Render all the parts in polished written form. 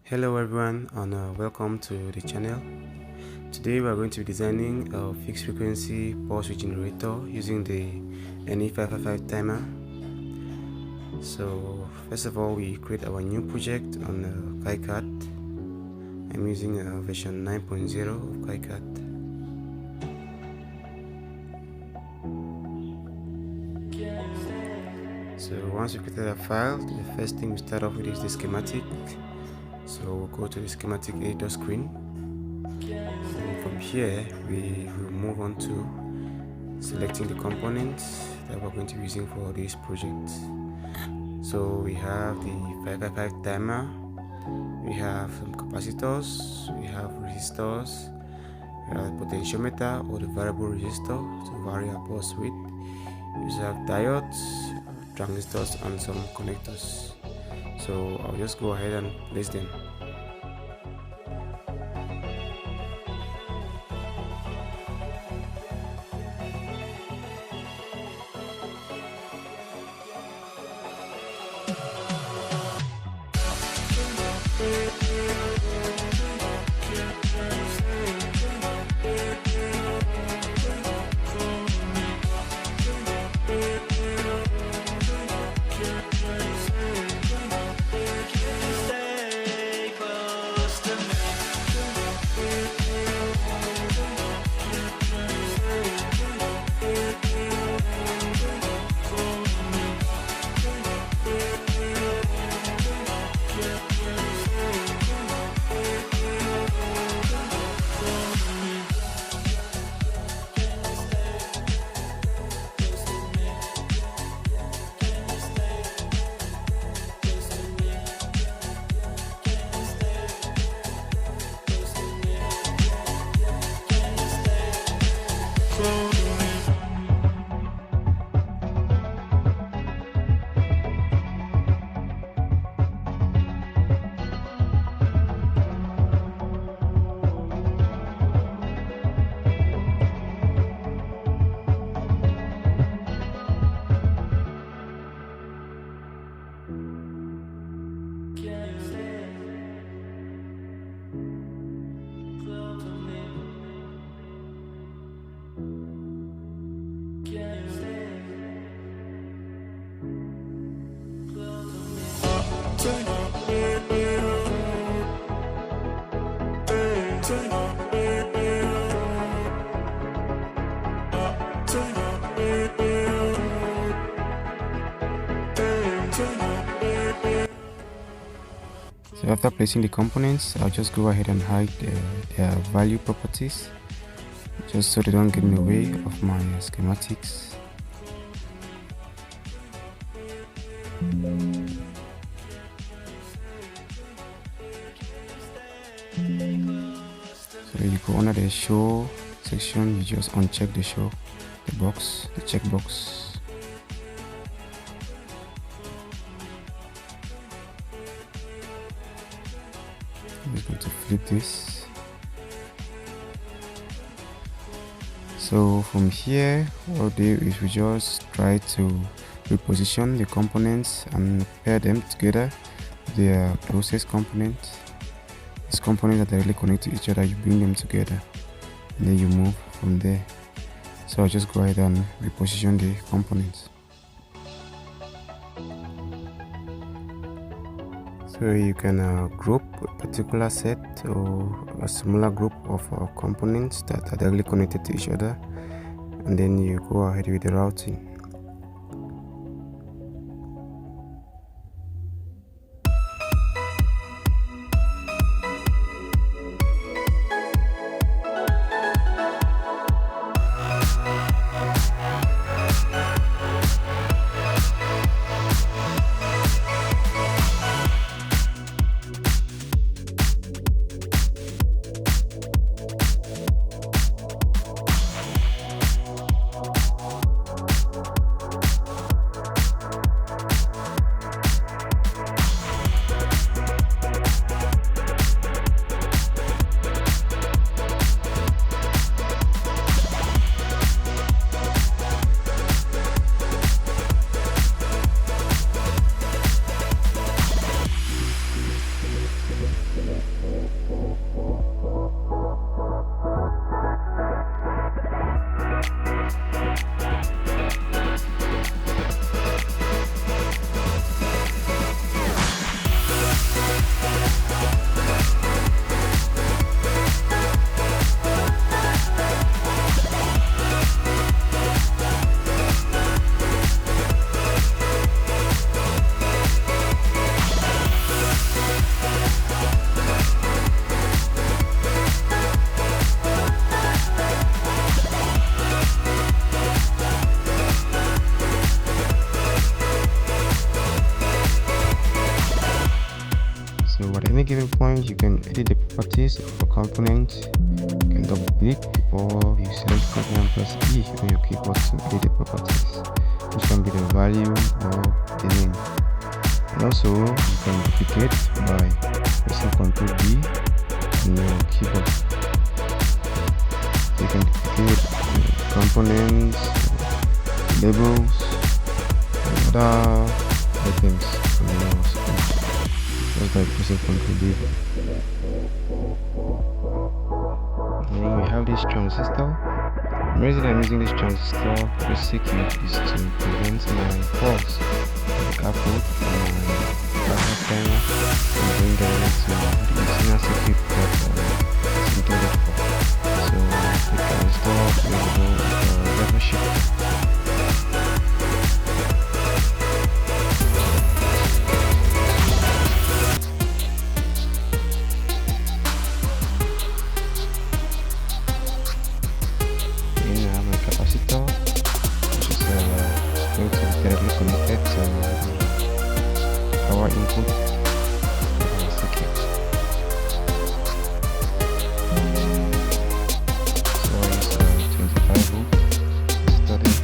Hello everyone and welcome to the channel. Today we are going to be designing a fixed frequency power switch generator using the NE555 timer. So first of all, we create our new project on Kicad. I'm using version 9.0 of Kicad. So once we created a file, the first thing we start off with is the schematic. So we'll go to the schematic editor screen, and from here we will move on to selecting the components that we're going to be using for this project. So we have the 555 timer, we have some capacitors, we have resistors, we have potentiometer or the variable resistor to vary our pulse width. We also have diodes, transistors and some connectors. So I'll just go ahead and place them. So after placing the components, I'll just go ahead and hide their value properties, just so they don't get in the way of my schematics. So you go under the show section, you just uncheck the show, the checkbox. I'm just going to flip this. So from here, what we'll do is we just try to reposition the components and pair them together with their closest components. These components that directly connect to each other, you bring them together and then you move from there. So I'll just go ahead and reposition the components. So you can group a particular set or a similar group of components that are directly connected to each other, and then you go ahead with the routing. So at any given point, you can edit the properties of a component. You can double click before you select the component and press E on your keyboard to edit the properties, which can be the value or the name. And also, you can duplicate by pressing Ctrl D on your keyboard. So you can duplicate components, labels, and other items on your screen just by pressing Ctrl D. And then we have this transistor. The reason I'm using this transistor for circuit is to prevent my pulse of the output from my backup timer from going direct to the internal circuit that is intended for. So the transistor will level shift. Capacitor, which is going to be directly connected to the power input of our circuit. So I use 25 volt resistor there.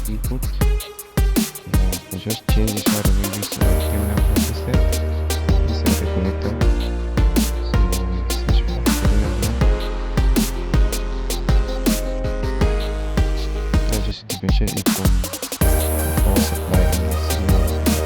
Input. I'll just change this out of use terminal instead of the connector. So let's switch back to terminal now. I'll just differentiate it from the power supply and the signal connector.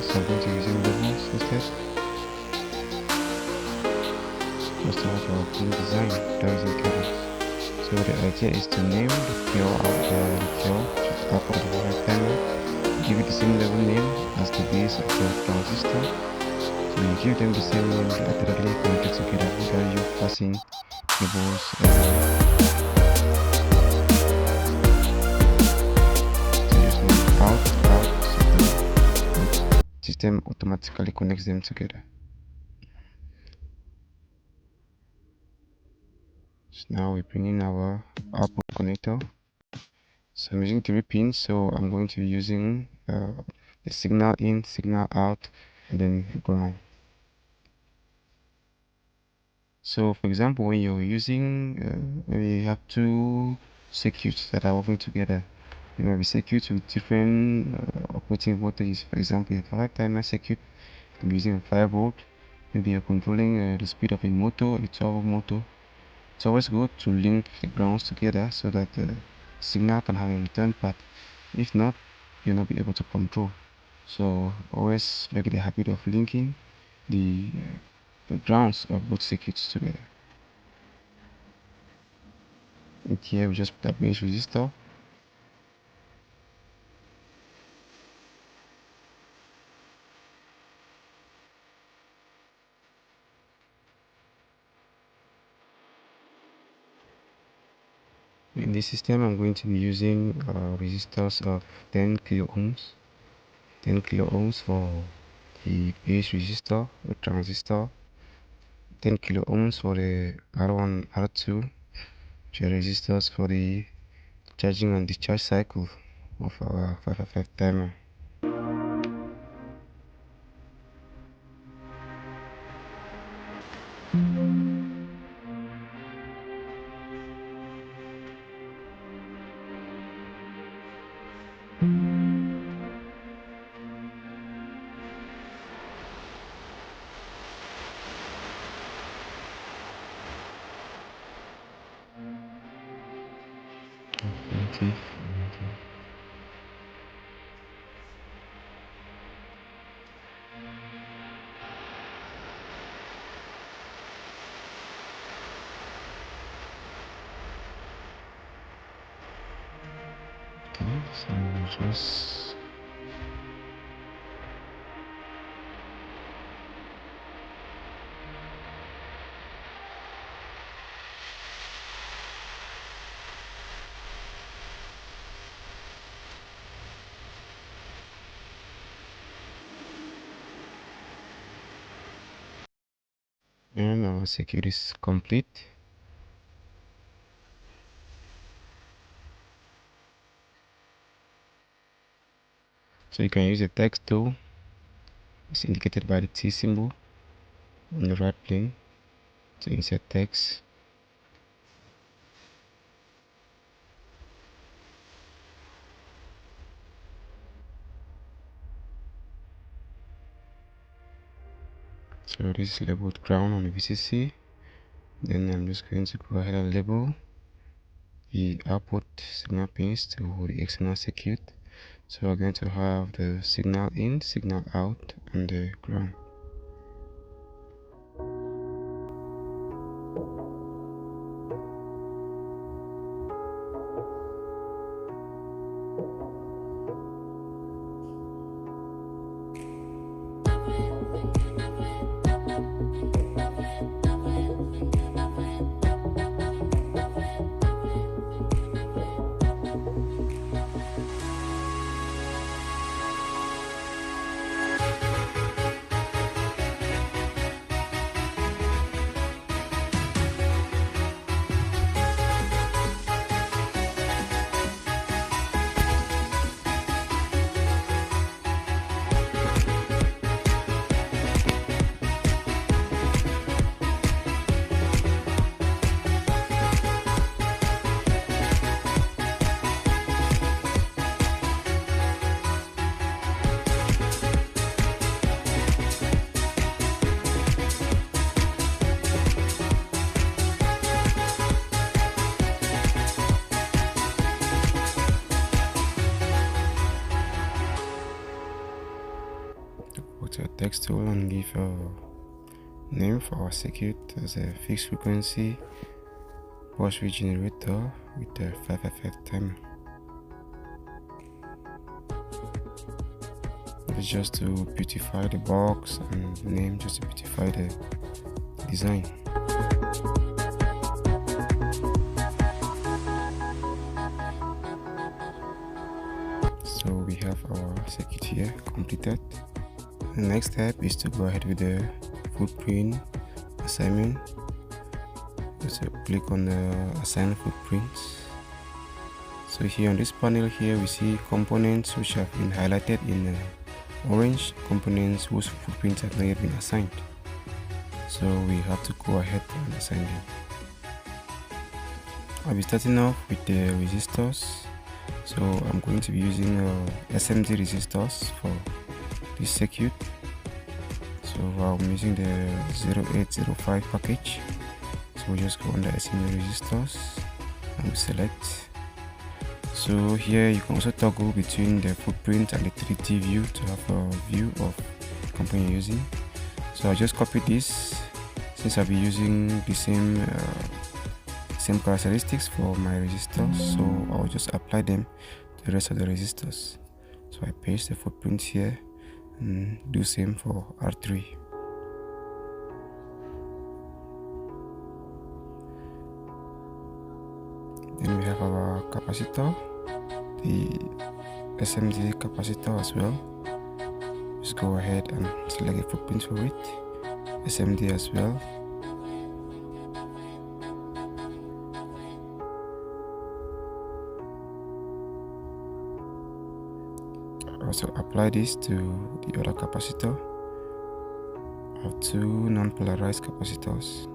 So I'm going to use levels instead. Just to have a clean design that is in cables. So the idea is to name the fuel out the fuel to output of the right timer. Give it the same level name as the base of the transistor. So you give them the same name directly connected together without you passing cables everywhere. System automatically connects them together. So now we bring in our output connector. So I'm using 3 pins, so I'm going to be using the signal in, signal out, and then ground. So for example, when you're using you have 2 circuits that are working together, there might be circuits with different operating voltages. For example, if I have timer circuit, I'm using a 5 volt. Maybe you're controlling the speed of a motor, a 12 volt motor. It's always good to link the grounds together so that the signal can have a return path. If not, you'll not be able to control. So always make the habit of linking the grounds of both circuits together. And here we just put a base resistor. In this system, I'm going to be using resistors of 10 kilo ohms. 10 kilo ohms for the base resistor, the transistor. 10 kilo ohms for the R1, R2, which are resistors for the charging and discharge cycle of our 555 timer. Okay. So just and our circuit is complete. So you can use the text tool. It's indicated by the T symbol on the right plane to insert text. So this is labeled ground on the VCC. Then I'm just going to go ahead and label the output signal pins to the external circuit. So we're going to have the signal in, signal out, and the ground. Put a text tool and give a name for our circuit as a fixed frequency pulse width generator with a 555 timer. It's just to beautify the box and name just to beautify the design. So we have our circuit here completed. The next step is to go ahead with the footprint assignment. So click on the assign footprints. So here on this panel here we see components which have been highlighted in orange, components whose footprints have not yet been assigned. So we have to go ahead and assign them. I'll be starting off with the resistors. So I'm going to be using SMD resistors for this circuit. So I'm using the 0805 package. So we just go under SMD resistors and we select. So here you can also toggle between the footprint and the 3D view to have a view of the company you're using. So I'll just copy this since I'll be using the same characteristics for my resistors. So I'll just apply them to the rest of the resistors. So I paste the footprint here and do same for R3. Then we have our capacitor, the SMD capacitor as well. Just go ahead and select a footprint for it, SMD as well. Also apply this to the other capacitor. I have two non-polarized capacitors.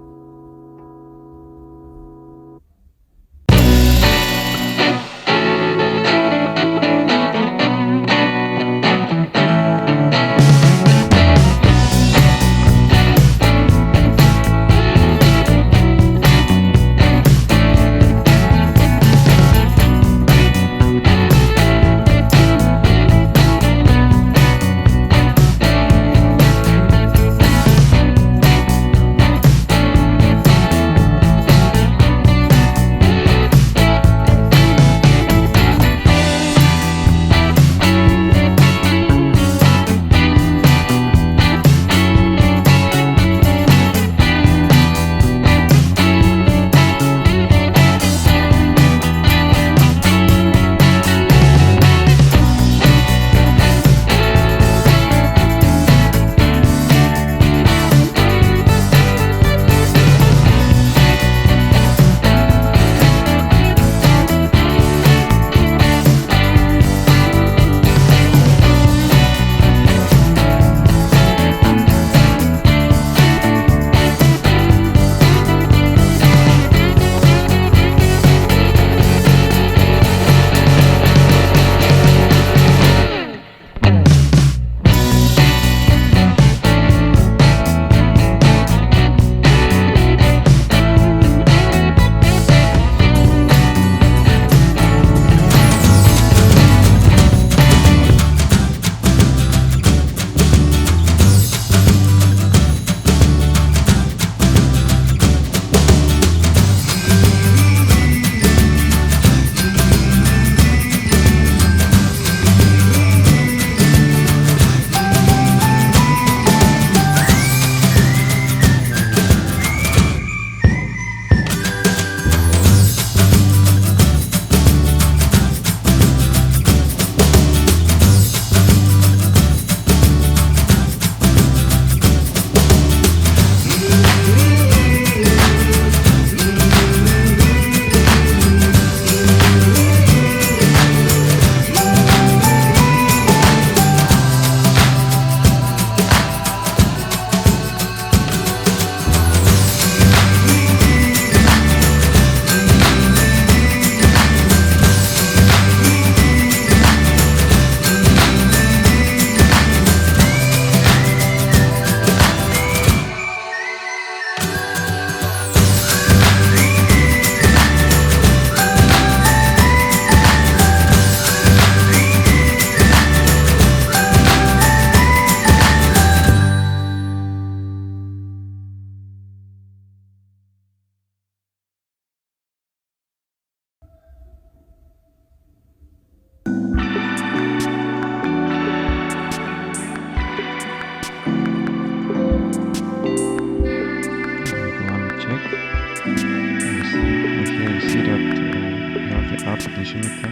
potentiometer,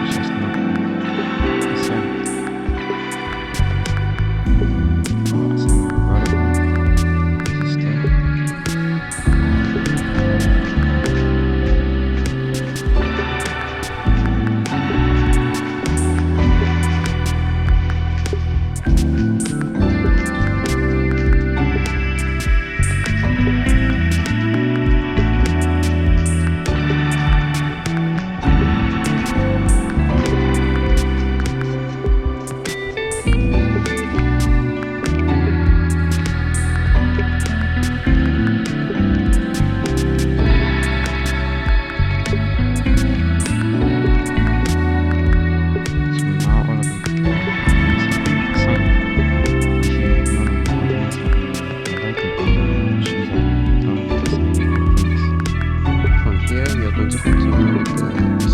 which is not percent. Here we are going to continue with the